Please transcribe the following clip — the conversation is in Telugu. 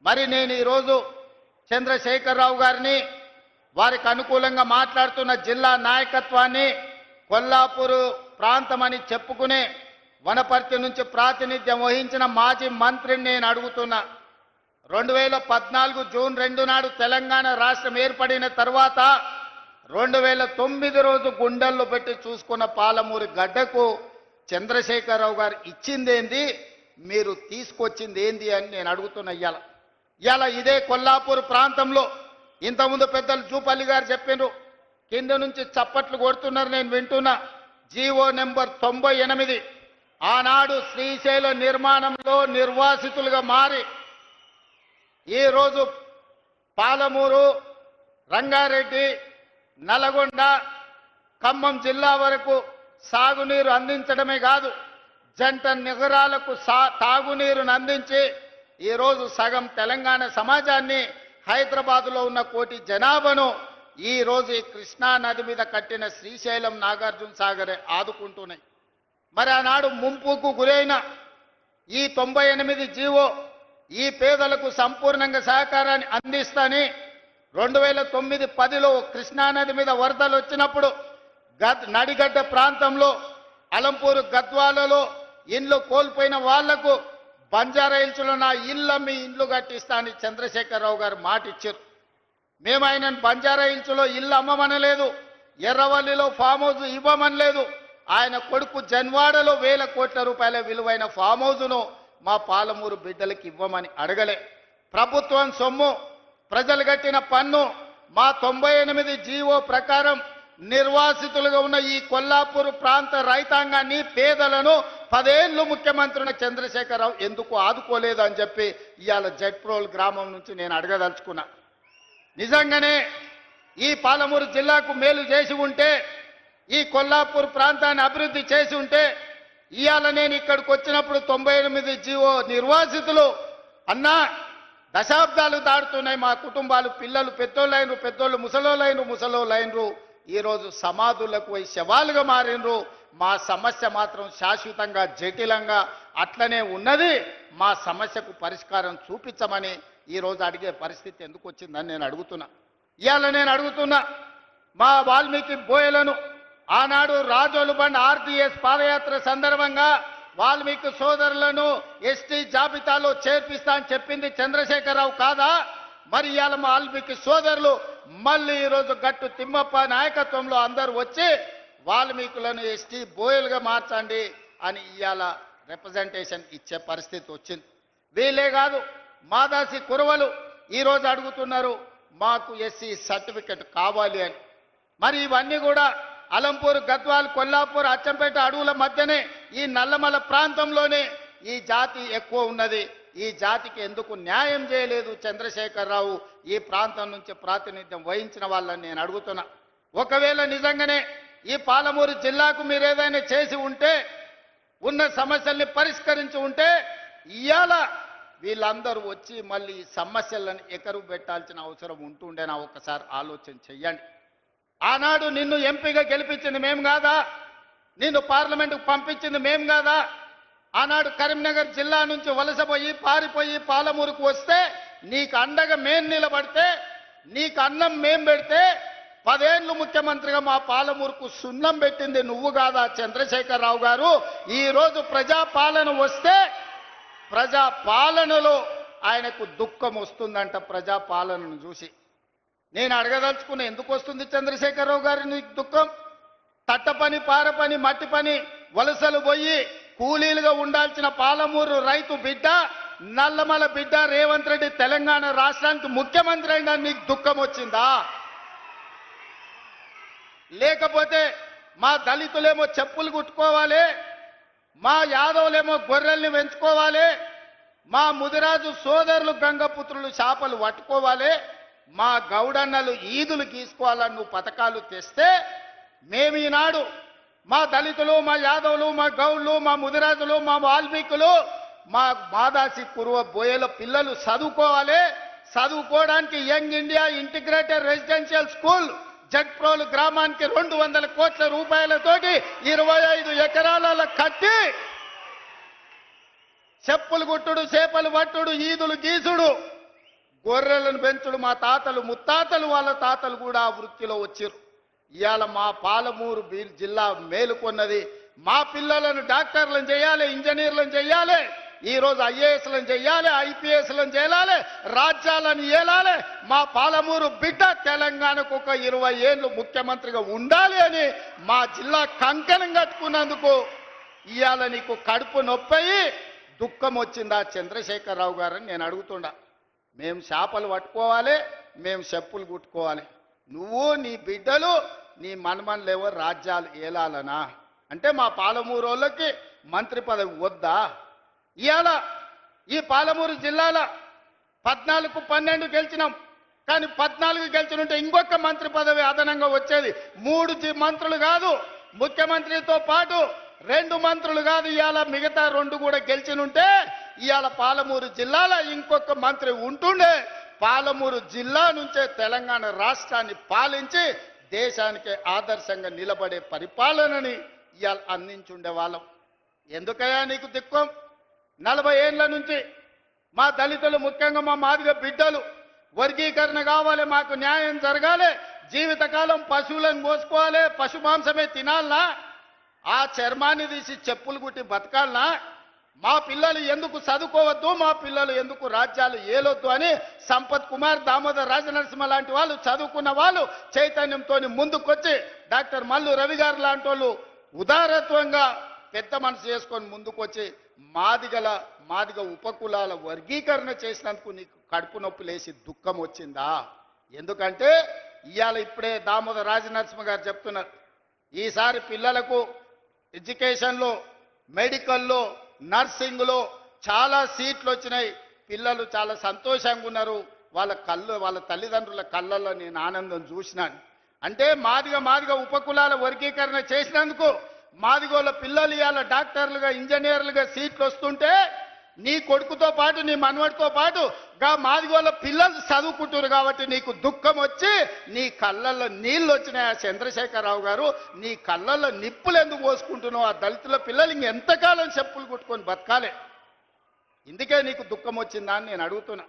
మరి నేను ఈరోజు చంద్రశేఖరరావు గారిని వారికి అనుకూలంగా మాట్లాడుతున్న జిల్లా నాయకత్వాన్ని కొల్లాపూర్ ప్రాంతమని చెప్పుకునే వనపర్తి నుంచి ప్రాతినిధ్యం వహించిన మాజీ మంత్రిని నేను అడుగుతున్నా 2014 జూన్ 2 నాడు తెలంగాణ రాష్ట్రం ఏర్పడిన తర్వాత 2009 రోజు గుండెల్లో పెట్టి చూసుకున్న పాలమూరు గడ్డకు చంద్రశేఖరరావు గారు ఇచ్చిందేంది, మీరు తీసుకొచ్చింది ఏంది అని నేను అడుగుతున్నా. ఇవాళ ఇదే కొల్లాపూర్ ప్రాంతంలో ఇంతకుముందు పెద్దలు జూపల్లి గారు చెప్పినారు, కింద నుంచి చప్పట్లు కొడుతున్నారు, నేను వింటున్నా. జీవో నెంబర్ 98 ఆనాడు శ్రీశైల నిర్మాణంలో నిర్వాసితులుగా మారి ఈరోజు పాలమూరు, రంగారెడ్డి, నల్గొండ, ఖమ్మం జిల్లా వరకు సాగునీరు అందించడమే కాదు, జంట నగరాలకు తాగునీరును అందించి ఈరోజు సగం తెలంగాణ సమాజాన్ని, హైదరాబాదులో ఉన్న 1 కోటి జనాభాను ఈరోజు ఈ కృష్ణా నది మీద కట్టిన శ్రీశైలం, నాగార్జున సాగరే ఆదుకుంటున్నాయి. మరి ఆనాడు ముంపుకు గురైన ఈ 98 జీవో ఈ పేదలకు సంపూర్ణంగా సహకారాన్ని అందిస్తాని 2009-10లో కృష్ణానది మీద వరదలు వచ్చినప్పుడు నడిగడ్డ ప్రాంతంలో అలంపూరు, గద్వాలలో ఇండ్లు కోల్పోయిన వాళ్లకు బంజారా హిల్స్లో నా మీ ఇండ్లు కట్టిస్తా అని చంద్రశేఖరరావు గారు మాట ఇచ్చారు. మేము ఆయన బంజారా హిల్స్లో ఇల్లు అమ్మమనలేదు, ఎర్రవల్లిలో ఫామ్ హౌస్ ఇవ్వమనలేదు. ఆయన కొడుకు జన్వాడలో 1000 కోట్ల రూపాయల విలువైన ఫామ్ హౌస్ను మా పాలమూరు బిడ్డలకు ఇవ్వమని అడగలే. ప్రభుత్వం సొమ్ము, ప్రజలు కట్టిన పన్ను, మా 98 జీవో ప్రకారం నిర్వాసితులుగా ఉన్న ఈ కొల్లాపూర్ ప్రాంత రైతాంగాన్ని, పేదలను 10 ఏళ్ళు ముఖ్యమంత్రి చంద్రశేఖరరావు ఎందుకు ఆదుకోలేదు అని చెప్పి ఇవాళ జడ్ప్రోల్ గ్రామం నుంచి నేను అడగదలుచుకున్నా. నిజంగానే ఈ పాలమూరు జిల్లాకు మేలు చేసి ఉంటే, ఈ కొల్లాపూర్ ప్రాంతాన్ని అభివృద్ధి చేసి ఉంటే, ఇవాళ నేను ఇక్కడికి వచ్చినప్పుడు 98 జీవో నిర్వాసితులు అన్నా దశాబ్దాలు దాడుతున్నాయి, మా కుటుంబాలు, పిల్లలు పెద్దోళ్ళైనరు, పెద్దోళ్ళు ముసలోళ్ళైనరు, ఈరోజు సమాధులకు పోయి శవాలుగా మారినరు. మా సమస్య మాత్రం శాశ్వతంగా, జటిలంగా అట్లనే ఉన్నది, మా సమస్యకు పరిష్కారం చూపించమని ఈరోజు అడిగే పరిస్థితి ఎందుకు వచ్చిందని నేను అడుగుతున్నా. ఇవాళ నేను అడుగుతున్నా, మా వాల్మీకి బోయలను ఆనాడు రాజోలు బండ్ ఆర్టీఎస్ పాదయాత్ర సందర్భంగా వాల్మీకి సోదరులను ఎస్టీ జాబితాలో చేర్పిస్తా అని చెప్పింది చంద్రశేఖరరావు కాదా? మరి ఇవాళ మా వాల్మీకి సోదరులు మళ్ళీ ఈరోజు గట్టు తిమ్మప్ప నాయకత్వంలో అందరూ వచ్చి వాల్మీకులను ఎస్టీ బోయలుగా మార్చండి అని ఇవాళ రిప్రజెంటేషన్ ఇచ్చే పరిస్థితి వచ్చింది. వీళ్ళే కాదు, మాదాసి కురవలు ఈరోజు అడుగుతున్నారు మాకు ఎస్సీ సర్టిఫికెట్ కావాలి అని. మరి ఇవన్నీ కూడా అలంపూర్, గద్వాల్, కొల్లాపూర్, అచ్చంపేట అడవుల మధ్యనే ఈ నల్లమల ప్రాంతంలోనే ఈ జాతి ఎక్కువ ఉన్నది. ఈ జాతికి ఎందుకు న్యాయం చేయలేదు చంద్రశేఖరరావు? ఈ ప్రాంతం నుంచి ప్రాతినిధ్యం వహించిన వాళ్ళని నేను అడుగుతున్నా. ఒకవేళ నిజంగానే ఈ పాలమూరు జిల్లాకు మీరు ఏదైనా చేసి ఉంటే, ఉన్న సమస్యల్ని పరిష్కరించి ఉంటే, ఇవాళ వీళ్ళందరూ వచ్చి మళ్ళీ సమస్యలను ఎకరు పెట్టాల్సిన అవసరం ఉంటుండేనా? ఒక్కసారి ఆలోచన చెయ్యండి. ఆనాడు నిన్ను ఎంపీగా గెలిపించింది మేము కాదా? నిన్ను పార్లమెంటుకు పంపించింది మేము కాదా? ఆనాడు కరీంనగర్ జిల్లా నుంచి వలసపోయి పారిపోయి పాలమూరుకు వస్తే నీకు అండగా మేం నిలబడితే, నీకు అన్నం మేం పెడితే 10 ఏళ్ళు ముఖ్యమంత్రిగా మా పాలమూరుకు సున్నం పెట్టింది నువ్వు కాదా చంద్రశేఖరరావు గారు? ఈరోజు ప్రజాపాలన వస్తే ప్రజాపాలనలో ఆయనకు దుఃఖం వస్తుందంట. ప్రజాపాలనను చూసి నేను అడగదలుచుకున్న, ఎందుకు వస్తుంది చంద్రశేఖరరావు గారి నీకు దుఃఖం? తట్ట పని, పార పని, మట్టి పని, వలసలు పోయి కూలీలుగా ఉండాల్సిన పాలమూరు రైతు బిడ్డ, నల్లమల బిడ్డ రేవంత్ రెడ్డి తెలంగాణ రాష్ట్రానికి ముఖ్యమంత్రి అయినా నీకు దుఃఖం వచ్చిందా? లేకపోతే మా దళితులేమో చెప్పులు కుట్టుకోవాలి, మా యాదవులేమో గొర్రెల్ని పెంచుకోవాలి, మా ముదిరాజు సోదరులు గంగపుత్రులు చేపలు పట్టుకోవాలి, మా గౌడన్నలు ఈదులు గీసుకోవాలని నువ్వు పథకాలు తెస్తే, మేము ఈనాడు మా దళితులు, మా యాదవులు, మా గౌళ్ళు, మా ముదిరాజులు, మా వాల్మీకులు, మా మాదాసి కురువ బోయల పిల్లలు చదువుకోవాలి. చదువుకోవడానికి young India integrated residential school Jadprolu గ్రామానికి 200 కోట్ల రూపాయలతోటి 25 ఎకరాల కట్టి చెప్పులు కుట్టుడు, చేపలు పట్టుడు, ఈదులు గీసుడు, గొర్రెలను పెంచుడు మా తాతలు ముత్తాతలు వాళ్ళ తాతలు కూడా ఆ వృత్తిలో వచ్చారు. ఇవాళ మా పాలమూరు జిల్లా మేలుకొన్నది. మా పిల్లలను డాక్టర్లను చేయాలి, ఇంజనీర్లను చేయాలి, ఈరోజు ఐఏఎస్లను చేయాలి, ఐపీఎస్లను చేయాలి, రాజ్యాలను ఏలాలి. మా పాలమూరు బిడ్డ తెలంగాణకు ఒక 20 ఏళ్ళు ముఖ్యమంత్రిగా ఉండాలి అని మా జిల్లా కంకణం కట్టుకున్నందుకు ఇవాళ నీకు కడుపు నొప్పయి దుఃఖం వచ్చిందా చంద్రశేఖరరావు గారని నేను అడుగుతుండా. మేము చేపలు పట్టుకోవాలి, మేము చెప్పులు కుట్టుకోవాలి, నువ్వు నీ బిడ్డలు నీ మనమన్లేవో రాజ్యాలు ఏలాలనా అంటే మా పాలమూరు వాళ్ళకి మంత్రి పదవి వద్దా? ఇవాళ ఈ పాలమూరు జిల్లాల 14-12 గెలిచినాం. కానీ 14 గెలిచినుంటే ఇంకొక మంత్రి పదవి అదనంగా వచ్చేది. 3 మంత్రులు కాదు, ముఖ్యమంత్రితో పాటు 2 మంత్రులు కాదు, ఇవాళ మిగతా 2 కూడా గెలిచినుంటే ఇవాళ పాలమూరు జిల్లాలో ఇంకొక మంత్రి ఉంటుండే. పాలమూరు జిల్లా నుంచే తెలంగాణ రాష్ట్రాన్ని పాలించి దేశానికి ఆదర్శంగా నిలబడే పరిపాలనని ఇవాళ అందించుండే వాళ్ళం. ఎందుకయ్యా నీకు దిక్కుం? 40 ఏళ్ల నుంచి మా దళితులు, ముఖ్యంగా మా మాదిగ బిడ్డలు వర్గీకరణ కావాలి, మాకు న్యాయం జరగాలి, జీవితకాలం పశువులను కోసుకోవాలి, పశు మాంసమే తినాలనా, ఆ చర్మాన్ని తీసి చెప్పులు కుట్టి బతకాలనా, మా పిల్లలు ఎందుకు చదువుకోవద్దు, మా పిల్లలు ఎందుకు రాజ్యాలు ఏలొద్దు అని సంపత్ కుమార్, దామోదర్ రాజనరసింహ లాంటి వాళ్ళు, చదువుకున్న వాళ్ళు చైతన్యంతో ముందుకొచ్చి డాక్టర్ మల్లు రవి గారు లాంటి వాళ్ళు ఉదారత్వంగా పెద్ద మనసు చేసుకొని ముందుకొచ్చి మాదిగ ఉపకులాల వర్గీకరణ చేసినందుకు నీకు కడుపు నొప్పి లేసి దుఃఖం వచ్చిందా? ఎందుకంటే ఇవాళ ఇప్పుడే దామోదర్ రాజనరసింహ గారు చెప్తున్నారు, ఈసారి పిల్లలకు ఎడ్యుకేషన్లో, మెడికల్లో, నర్సింగ్లో చాలా సీట్లు వచ్చినాయి. పిల్లలు చాలా సంతోషంగా ఉన్నారు. వాళ్ళ తల్లిదండ్రుల కళ్ళల్లో నేను ఆనందం చూసినాను. అంటే మాదిగ ఉపకులాల వర్గీకరణ చేసినందుకు మాదిగోళ్ళ పిల్లలు ఇవాళ డాక్టర్లుగా, ఇంజనీర్లుగా సీట్లు వస్తుంటే నీ కొడుకుతో పాటు, నీ మనవడితో పాటు మాదిగోళ్ళ పిల్లలు చదువుకుంటారు కాబట్టి నీకు దుఃఖం వచ్చి నీ కళ్ళల్లో నీళ్ళు వచ్చినాయి. చంద్రశేఖరరావు గారు, నీ కళ్ళల్లో నిప్పులు ఎందుకు పోసుకుంటున్నావు? ఆ దళితుల పిల్లలు ఇంకెంతకాలం చెప్పులు కుట్టుకొని బతకాలి? ఇందుకే నీకు దుఃఖం వచ్చిందా అని నేను అడుగుతున్నా.